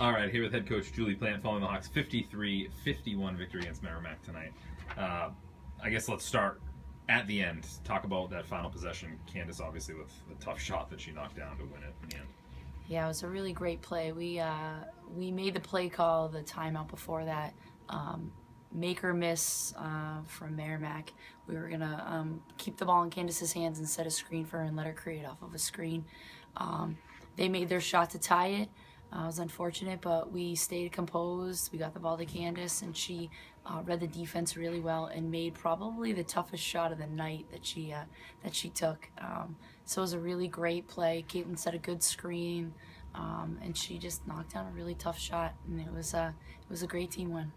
All right, here with head coach Julie Plant following the Hawks' 53-51 victory against Merrimack tonight. I guess let's start at the end. Talk about that final possession. Candace, obviously, with the tough shot that she knocked down to win it in the end. Yeah, it was a really great play. We made the play call, the timeout before that. Make or miss from Merrimack. We were gonna keep the ball in Candace's hands and set a screen for her and let her create off of a screen. They made their shot to tie it. It was unfortunate, but we stayed composed. We got the ball to Candace, and she read the defense really well and made probably the toughest shot of the night that she took. So it was a really great play. Caitlin set a good screen, and she just knocked down a really tough shot, and it was a great team win.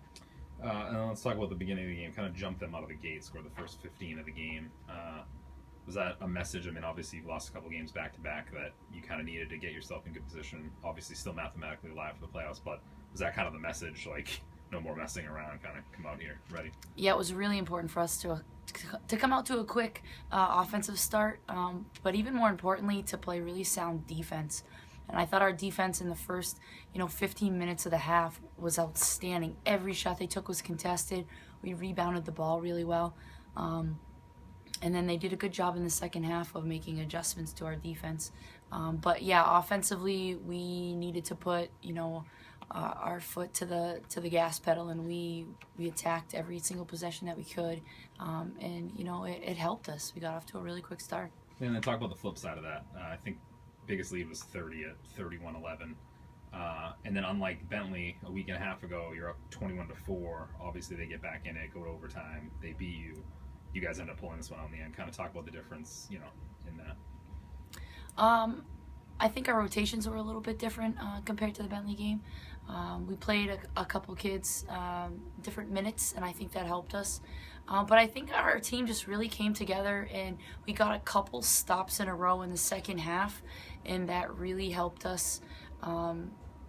And let's talk about the beginning of the game. Kind of jumped them out of the gate, scored the first 15 of the game. Was that a message? I mean, obviously you've lost a couple games back-to-back that you kind of needed to get yourself in good position. Obviously still mathematically alive for the playoffs, but was that kind of the message, like, no more messing around, kind of come out here ready? Yeah, it was really important for us to come out to a quick offensive start, but even more importantly, to play really sound defense. And I thought our defense in the first, 15 minutes of the half was outstanding. Every shot they took was contested. We rebounded the ball really well. And then they did a good job in the second half of making adjustments to our defense. But yeah, offensively, we needed to put, our foot to the gas pedal, and we attacked every single possession that we could. And it helped us. We got off to a really quick start. And then talk about the flip side of that. I think biggest lead was 30 at 31-11. And then unlike Bentley a week and a half ago, you're up 21-4. Obviously they get back in it, go to overtime, they beat you. You guys end up pulling this one out in the end. Kind of talk about the difference, in that. I think our rotations were a little bit different compared to the Bentley game. We played a couple kids different minutes, and I think that helped us. But I think our team just really came together, and we got a couple stops in a row in the second half, and that really helped us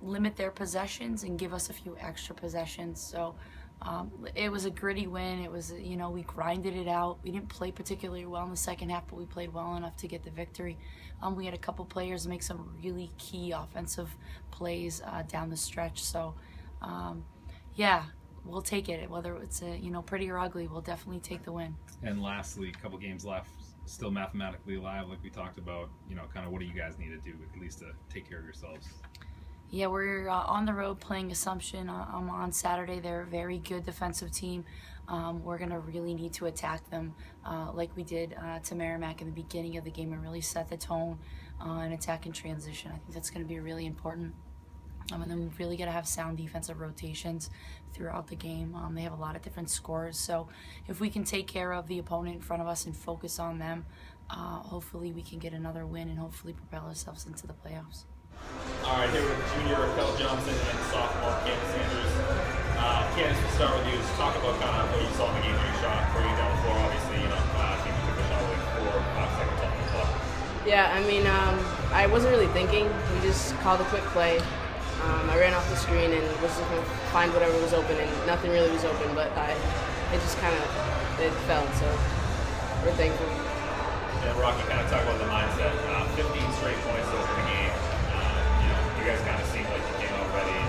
limit their possessions and give us a few extra possessions. So it was a gritty win. It was, we grinded it out. We didn't play particularly well in the second half, but we played well enough to get the victory. We had a couple players make some really key offensive plays down the stretch. So, yeah, we'll take it. Whether it's pretty or ugly, we'll definitely take the win. And lastly, a couple games left, still mathematically alive, like we talked about. Kind of what do you guys need to do at least to take care of yourselves? Yeah, we're on the road playing Assumption on Saturday. They're a very good defensive team. We're going to really need to attack them like we did to Merrimack in the beginning of the game and really set the tone and attack in transition. I think that's going to be really important. And then we really got to have sound defensive rotations throughout the game. They have a lot of different scores. So if we can take care of the opponent in front of us and focus on them, hopefully we can get another win and hopefully propel ourselves into the playoffs. All right, here with junior Raquel Johnson and sophomore Candace Andrews. Candace, we'll start with you. Just talk about kind of what you saw in the game when you shot before you down the floor. Obviously, I think you took the shot like 4 or 5 seconds off the clock. Yeah, I mean, I wasn't really thinking. We just called a quick play. I ran off the screen and was just going to find whatever was open, and nothing really was open, but it just kind of fell, so we're thankful. And Rocky, kind of talk about the mindset. 15 straight points over the game. You guys kind of seemed like you came out ready and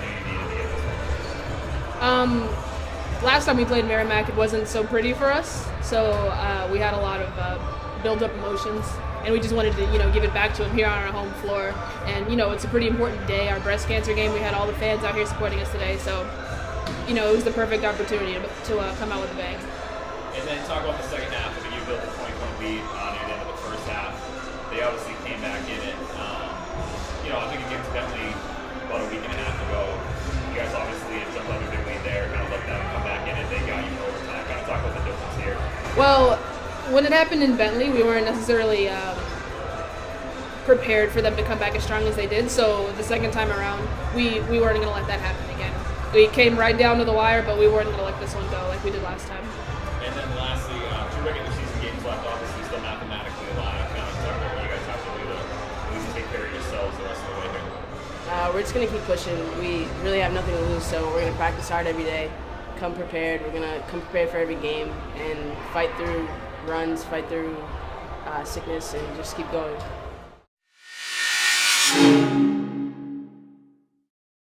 knew you needed to get this one. Last time we played Merrimack, it wasn't so pretty for us, so we had a lot of build-up emotions, and we just wanted to give it back to them here on our home floor. And it's a pretty important day, our breast cancer game. We had all the fans out here supporting us today, so it was the perfect opportunity to come out with a bang. And then talk about the second half. I mean, you built a 20-point lead near the end of the first half. They obviously came back in it. I think against Bentley about a week and a half ago, you guys obviously had jumped on a big lead there, kind of let them come back in it. They got you for overtime. Kind of talk about the difference here. Well, when it happened in Bentley, we weren't necessarily prepared for them to come back as strong as they did. So the second time around, we weren't going to let that happen again. We came right down to the wire, but we weren't going to let this one go like we did last time. And then lastly, 2 regular season games left, obviously still mathematically alive. Kind of talk about what you guys have to do to at least take care of yourselves the rest of the way here. We're just going to keep pushing. We really have nothing to lose, so we're going to practice hard every day, come prepared. We're going to come prepared for every game and fight through runs, fight through sickness, and just keep going.